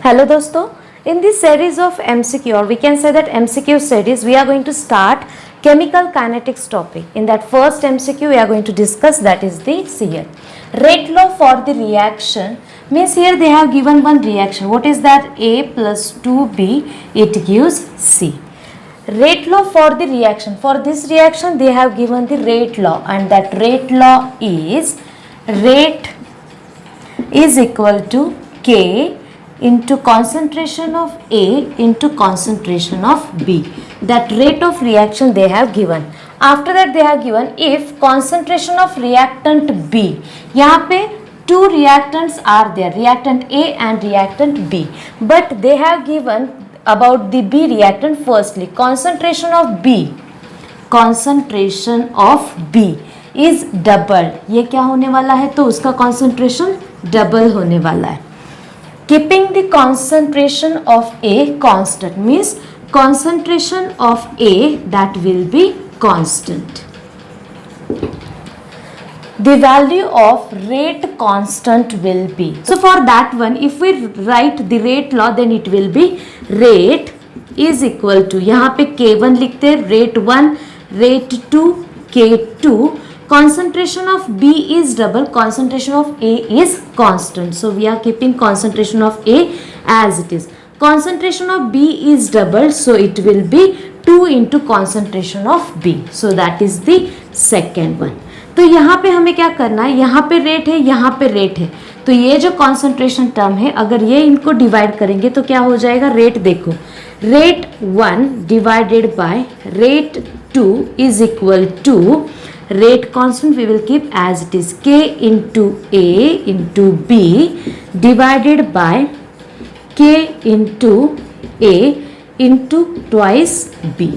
Hello dosto, in this series of MCQ, or we can say that MCQ series, we are going to start chemical kinetics topic. In that first MCQ we are going to discuss, that is the CL. Rate law for the reaction means here they have given one reaction. What is that? A plus 2B, it gives C. Rate law for the reaction. For this reaction they have given the rate law, and that rate law is rate is equal to K into concentration of A into concentration of B. That rate of reaction they have given. After that they have given if concentration of reactant B, यहाँ पे two reactants are there, reactant A and reactant B, but they have given about the B reactant. Firstly, concentration of B is double. ये क्या होने वाला है? तो उसका concentration double होने वाला है. Keeping the concentration of A constant means concentration of A that will be constant. The value of rate constant will be. So for that one, if we write the rate law, then it will be rate is equal to, यहाँ पे K1 लिखते हैं, rate 1, rate 2, K2. Concentration of B is double, concentration of A is constant. So we are keeping concentration of A as it is. Concentration of B is double, so it will be 2 into concentration of B. So that is the second one. तो यहाँ पे हमें क्या करना है? यहाँ पे rate है, यहाँ पे रेट है, तो ये जो कॉन्सेंट्रेशन टर्म है, अगर ये इनको डिवाइड करेंगे तो क्या हो जाएगा? रेट देखो, rate 1 divided by rate 2 is equal to rate constant we will keep as it is, K into A into B divided by K into A into twice B.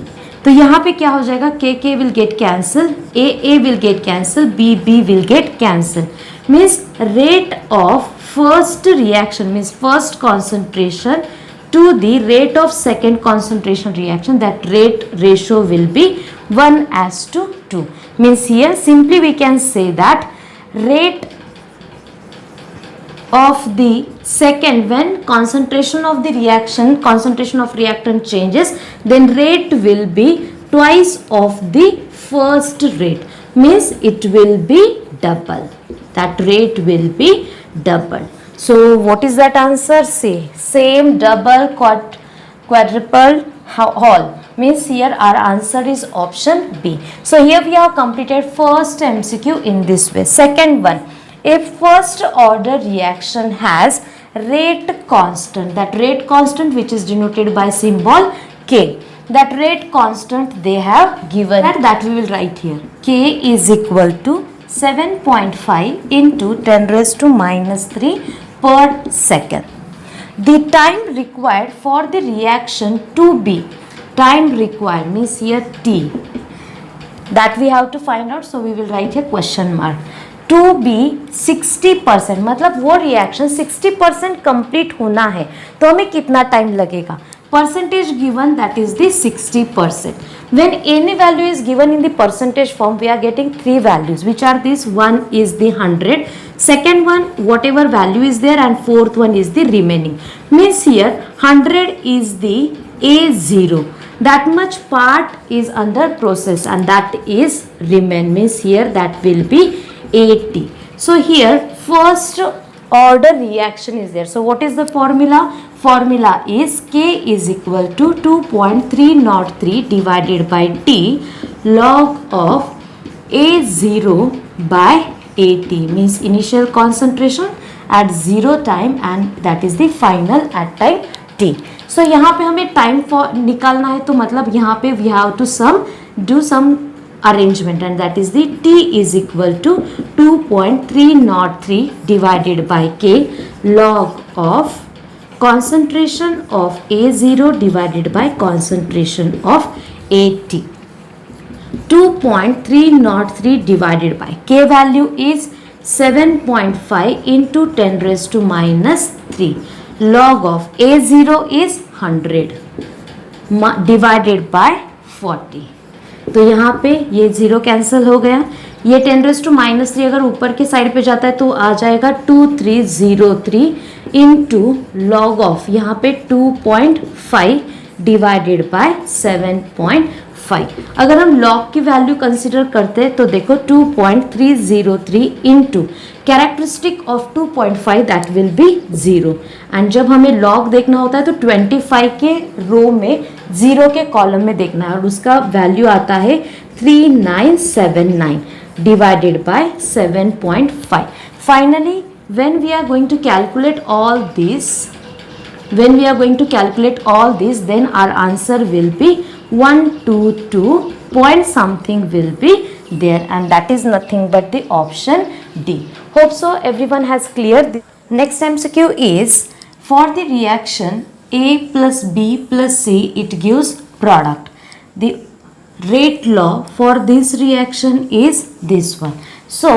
तो यहाँ पे क्या हो जाएगा? K will get cancel, A will get cancel, B will get cancel. Means rate of first reaction means first concentration to the rate of second concentration reaction, that rate ratio will be 1:2. Means here simply we can say that rate of the second, when concentration of the reaction, concentration of reactant changes, then rate will be twice of the first rate. Means it will be double. That rate will be double. So what is that answer? Say same, double, quadruple, whole. Means here our answer is option B. So here we have completed first MCQ in this way. Second one, if first order reaction has rate constant, that rate constant which is denoted by symbol K, that rate constant they have given, that we will write here. K is equal to 7.5 into 10 raised to minus 3 per second. The time required for the reaction to be, time required means here T, that we have to find out. So we will write here question mark. To be 60%, मतलब वो reaction 60% complete होना है, तो हमें कितना time लगेगा? Percentage given, that is the 60%. When any value is given in the percentage form, we are getting three values, which are this. One is the 100, second one whatever value is there, and fourth one is the remaining. Means here 100 is the A0, that much part is under process and that is remain, means here that will be 80. So here first order reaction is there. So what is the formula? Formula is K is equal to 2.303 divided by T log of A0 by 80, means initial concentration at 0 time and that is the final at time T. So यहाँ पे हमें time for निकालना है, तो मतलब यहाँ पे we have to do some arrangement, and that is the T is equal to 2.303 divided by K log of concentration of A0 divided by concentration of AT. 2.303 divided by K value is 7.5 into 10 raised to minus 3. Log of A0 is 100 divided by 40. तो यहाँ पे ये 0 cancel हो गया, ये 10⁻³ अगर ऊपर के साइड पे जाता है तो आ जाएगा 2303 इंटू लॉग ऑफ यहाँ पे 2.5 डिवाइडेड बाय 7.5। अगर हम लॉग की वैल्यू कंसिडर करते हैं तो देखो 2.303 into characteristic of 2.5 that will be 0। And जब हमें लॉग देखना होता है तो 25 के रो में 0 के कॉलम में देखना है और उसका वैल्यू आता है 3979 divided by 7.5. Finally, when we are going to calculate all this, then our answer will be 122 point something will be there, and that is nothing but the option D. Hope so everyone has cleared. Next MCQ is, for the reaction A plus B plus C, it gives product. The rate law for this reaction is this one. So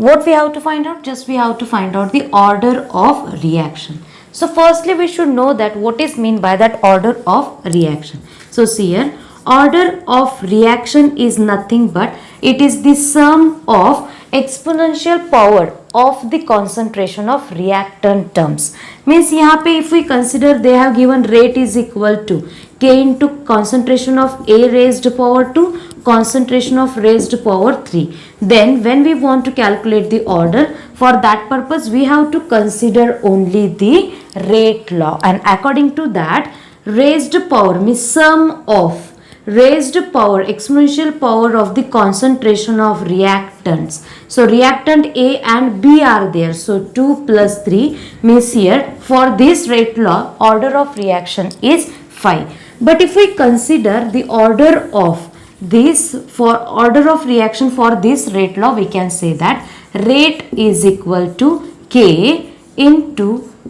what we have to find out? Just we have to find out the order of reaction. So firstly we should know that what is mean by that order of reaction. So see here, order of reaction is nothing but it is the sum of exponential power of the concentration of reactant terms. Means यहाँ पे if we consider they have given rate is equal to K into concentration of A raised power 2 concentration of raised power 3. Then when we want to calculate the order, for that purpose we have to consider only the rate law, and according to that raised power means sum of raised power, exponential power of the concentration of reactants. So reactant A and B are there, so 2 plus 3 means here for this rate law order of reaction is 5. But if we consider the order of this, for order of reaction for this rate law, we can say that rate is equal to K into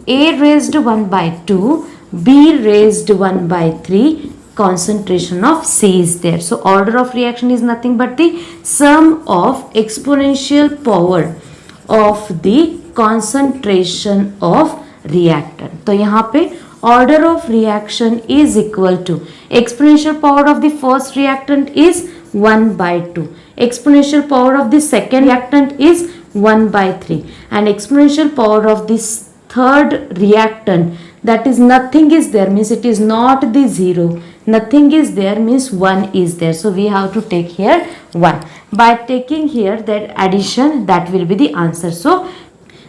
A raised 1 by 2 B raised 1 by 3 concentration of C is there. So order of reaction is nothing but the sum of exponential power of the concentration of reactant. तो यहाँ पे order of reaction is equal to exponential power of the first reactant is 1 by 2, exponential power of the second reactant is 1 by 3, and exponential power of this third reactant, that is nothing is there means it is not the 0, nothing is there means 1 is there. So we have to take here 1. By taking here that addition, that will be the answer. So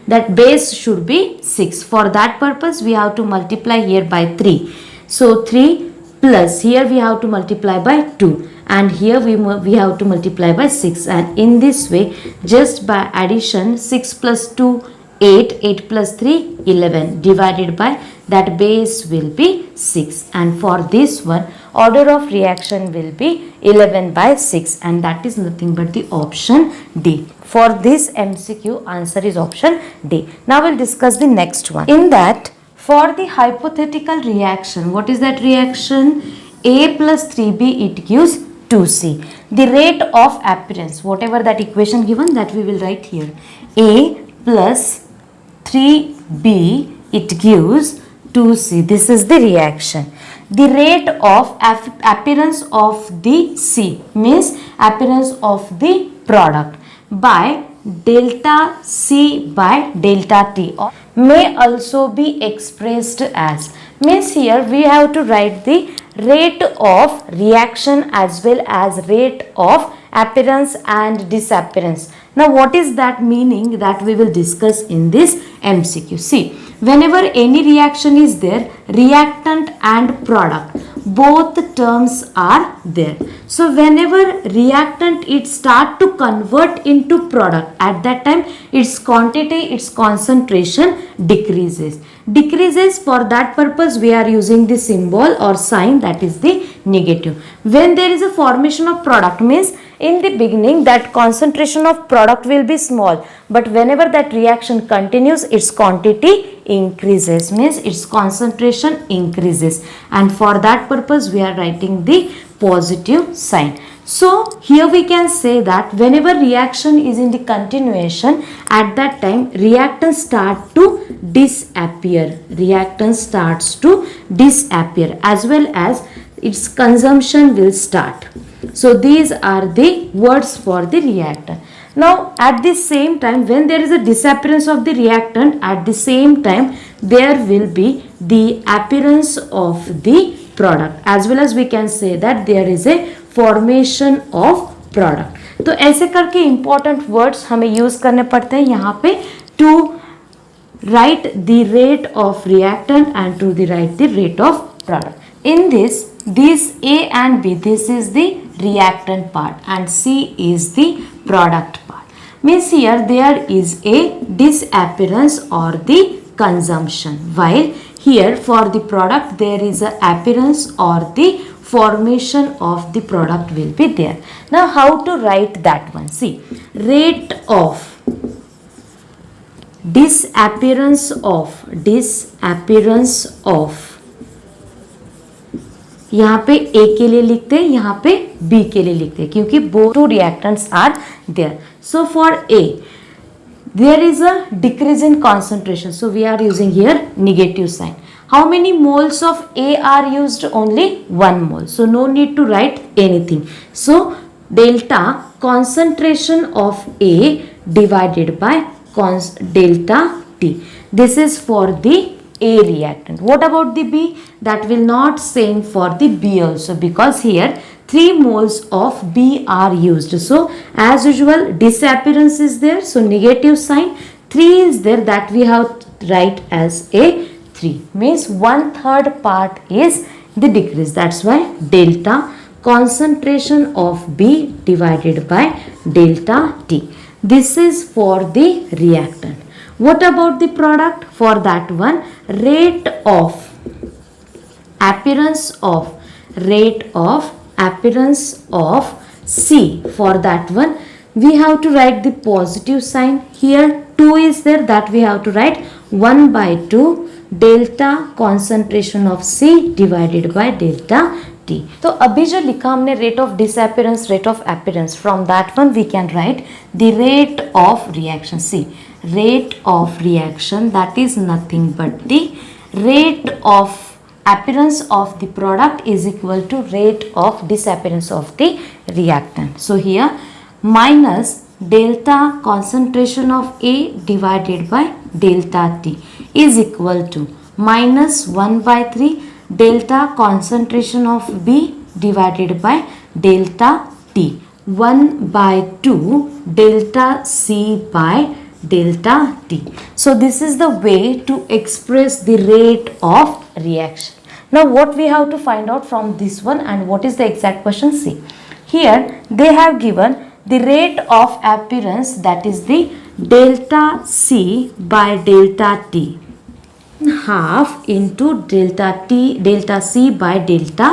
that base should be 6. For that purpose we have to multiply here by 3. So 3 plus here we have to multiply by 2, and here we have to multiply by 6, and in this way just by addition 6 plus 2 8, 8 plus 3 11 divided by that base will be 6, and for this one order of reaction will be 11 by 6, and that is nothing but the option D. For this MCQ answer is option D. Now we'll discuss the next one. In that, for the hypothetical reaction, what is that reaction? A plus 3B, it gives 2C. The rate of appearance, whatever that equation given, that we will write here. A plus 3B, it gives 2C. This is the reaction. The rate of appearance of the C means appearance of the product by delta C by delta T, or may also be expressed as, means here we have to write the rate of reaction as well as rate of appearance and disappearance. Now what is that meaning, that we will discuss in this MCQ. See, whenever any reaction is there, reactant and product both terms are there. So whenever reactant it start to convert into product, at that time its quantity, its concentration decreases. For that purpose we are using the symbol or sign, that is the negative. When there is a formation of product, means in the beginning that concentration of product will be small, but whenever that reaction continues its quantity increases, means its concentration increases, and for that purpose we are writing the positive sign. So here we can say that whenever reaction is in the continuation, at that time reactant start to disappear, as well as its consumption will start. So these are the words for the reactant. Now at the same time, when there is a disappearance of the reactant, at the same time there will be the appearance of the product, as well as we can say that there is a formation of product. तो ऐसे करके important words हमें use करने पड़ते हैं यहाँ पे to write the rate of reactant and to the write the rate of product. In this A and B, this is the reactant part and C is the product part. Means here there is a disappearance or the consumption, while here for the product there is a appearance or the formation of the product will be there. Now how to write that one? See, rate of disappearance of यहाँ पे A के लिए लिखते हैं, यहाँ पे B के लिए लिखते हैं, क्योंकि both two reactants are there. So for A there is a decrease in concentration, so we are using here negative sign. How many moles of A are used? Only 1 mole, so no need to write anything. So delta concentration of A divided by delta T. This is for the A reactant. What about the B? That will not same for the B also, because here 3 moles of B are used. So as usual disappearance is there, so negative sign. 3 is there, that we have to write as a 3, means 1/3 part is the decrease. That's why delta concentration of B divided by delta T. This is for the reactant. What about the product? For that one, rate of appearance of C. For that one we have to write the positive sign. Here 2 is there, that we have to write 1/2 delta concentration of C divided by delta T. तो अभी जो लिखा हमने rate of disappearance, rate of appearance, from that one we can write the rate of reaction. See, rate of reaction, that is nothing but the rate of appearance of the product is equal to rate of disappearance of the reactant. So here minus delta concentration of A divided by delta T is equal to minus 1/3 delta concentration of B divided by delta T, 1/2 delta C by delta T. So this is the way to express the rate of reaction. Now what we have to find out from this one, and what is the exact question? See, here they have given the rate of appearance, that is the delta C by delta T, half into delta C by delta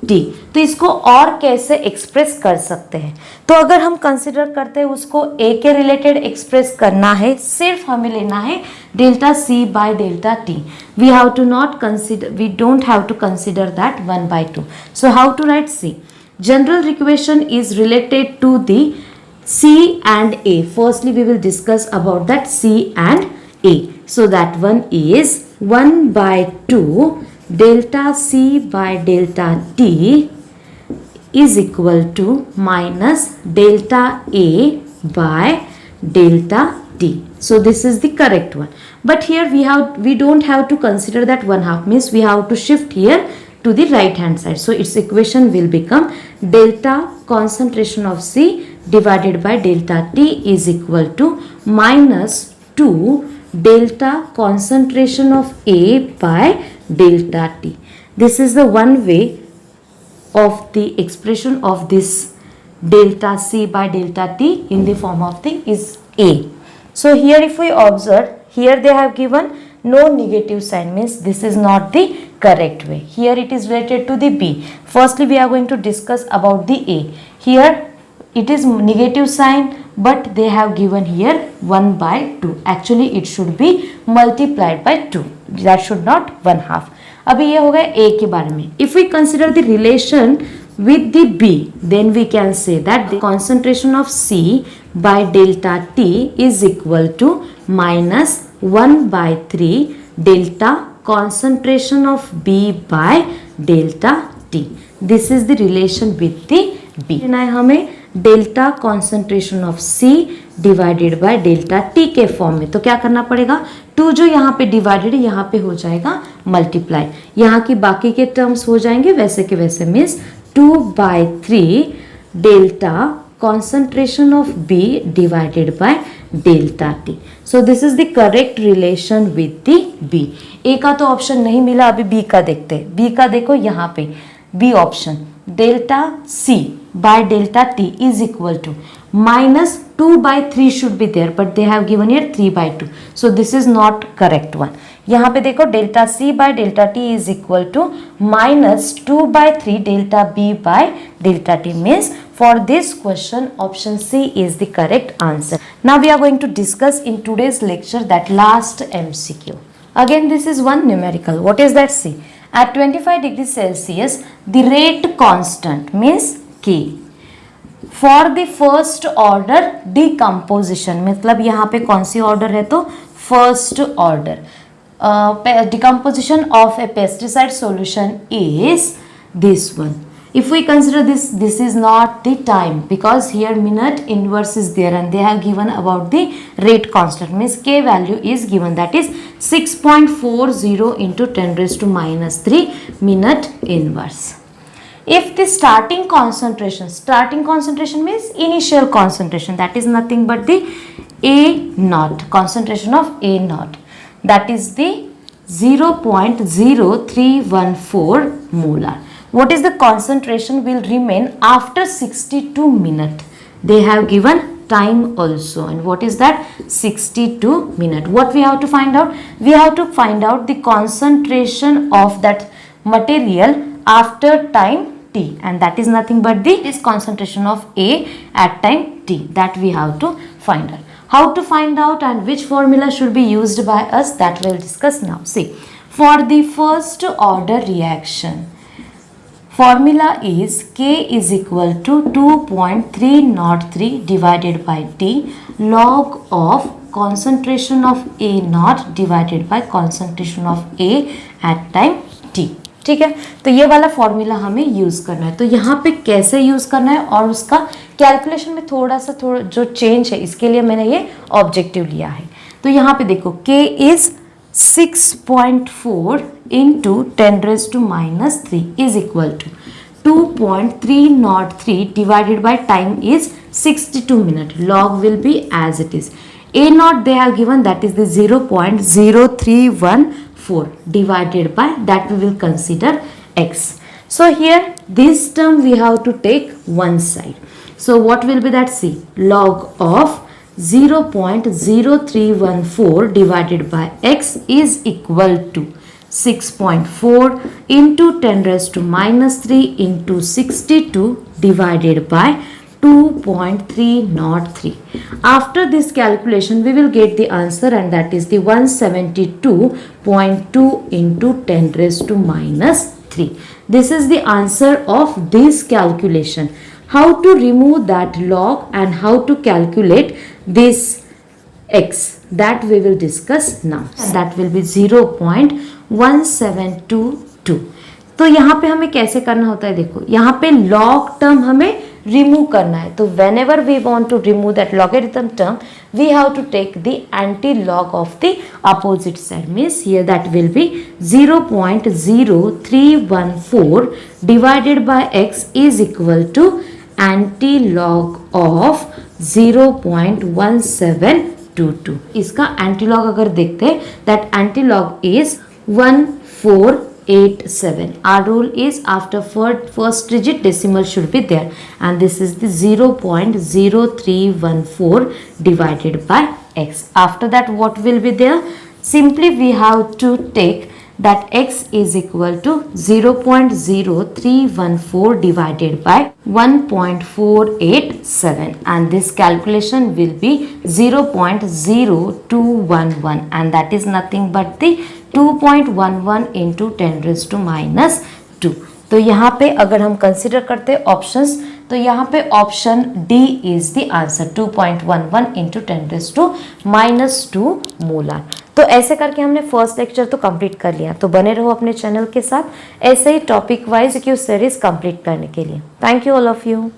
T. तो इसको और कैसे express कर सकते हैं? तो अगर हम कंसिडर करते हैं उसको A के रिलेटेड एक्सप्रेस करना है, सिर्फ हमें लेना है delta C by delta T. We don't have to consider that 1/2. So how to write C? General equation is related to the C and A. Firstly we will discuss about that C and A. So that one is 1/2 delta C by delta T is equal to minus delta A by delta T. So this is the correct one. But here we don't have to consider that 1/2, means we have to shift here to the right hand side. So its equation will become delta concentration of C divided by delta T is equal to minus 2 delta concentration of A by delta T. This is the one way of the expression of this delta C by delta T in the form of the is A. So here if we observe, here they have given no negative sign, means this is not the correct way. Here it is related to the B. Firstly we are going to discuss about the A. Here it is negative sign, but they have given here 1/2. Actually it should be multiplied by 2. That should not 1/2. अभी ये हो गया A के बारे में. If we consider the relation with the B, then we can say that the concentration of C by delta T is equal to minus 1/3 delta concentration of B by delta T. This is the relation with the B. हमें delta concentration of C divided by delta T के form में। तो क्या करना पड़ेगा, 2 जो यहाँ पे डिवाइडेड है यहाँ पे हो जाएगा मल्टीप्लाई, यहाँ की बाकी के टर्म्स हो जाएंगे वैसे के वैसे, means 2/3 delta concentration of B divided by delta T. So this is the correct relation with the B. A का तो ऑप्शन नहीं मिला, अभी B का देखते हैं। B का देखो यहाँ पे B option, delta C by delta T is equal to minus 2/3 should be there, but they have given here 3/2. So this is not correct one. यहाँ पे देखो delta C by delta T is equal to minus 2/3 delta B by delta T, means for this question option C is the correct answer. Now we are going to discuss in today's lecture that last MCQ. Again this is one numerical. What is that? C. At 25 degrees Celsius the rate constant means K for the first order decomposition, मतलब यहाँ पे कौन सी order है, तो first order decomposition of a pesticide solution is this one. If we consider this is not the time, because here minute inverse is there and they have given about the rate constant, means K value is given, that is 6.40 into 10 raised to minus 3 minute inverse. If the starting concentration means initial concentration, that is nothing but the A naught, concentration of A naught, that is the 0.0314 molar. What is the concentration will remain after 62 minutes? They have given time also, and what is that? 62 minutes. What we have to find out? We have to find out the concentration of that material after time t, and that is nothing but the concentration of A at time t, that we have to find out. How to find out and which formula should be used by us, that we will discuss now. See, for the first order reaction, formula is K is equal to 2.303 divided by T log of concentration of A naught divided by concentration of A at time T. ठीक है, तो ये वाला formula हमें use करना है। तो यहाँ पे कैसे यूज करना है और उसका कैलकुलेशन में थोड़ा जो चेंज है, इसके लिए मैंने ये ऑब्जेक्टिव लिया है। तो यहाँ पे देखो K is 6.4 into 10 raised to minus 3 is equal to 2.303 divided by time is 62 minutes. Log will be as it is. A naught they have given, that is the 0.0314 divided by, that we will consider x. So here this term we have to take one side. So what will be that? C, log of 0.0314 divided by x is equal to 6.4 into 10 raised to minus 3 into 62 divided by 2.303. After this calculation we will get the answer, and that is the 172.2 into 10 raised to minus 3. This is the answer of this calculation. How to remove that log and how to calculate this x, that we will discuss now. That will be 0.1722. तो यहाँ पे हमें कैसे करना होता है, देखो यहाँ पे log टर्म हमें रिमूव करना है। तो whenever we want to remove that logarithm term, we have to take the anti-log of the opposite side. Means here that will be 0.0314 divided by x is equal to anti-log of 0.1722. इसका anti-log अगर देखते हैं, that anti-log is 1487. Our rule is after first digit decimal should be there, and this is the 0.0314 divided by x. After that what will be there? Simply we have to take that x is equal to 0.0314 divided by 1.487, and this calculation will be 0.0211, and that is nothing but the 2.11 into 10 raised to minus 2. तो यहाँ पे अगर हम consider करते हैं options, तो यहाँ पे option D is the answer, 2.11 into 10 raised to minus 2 molar. तो ऐसे करके हमने फर्स्ट लेक्चर तो कंप्लीट कर लिया। तो बने रहो अपने चैनल के साथ ऐसे ही topic wise Q series complete करने के लिए। Thank you all of you.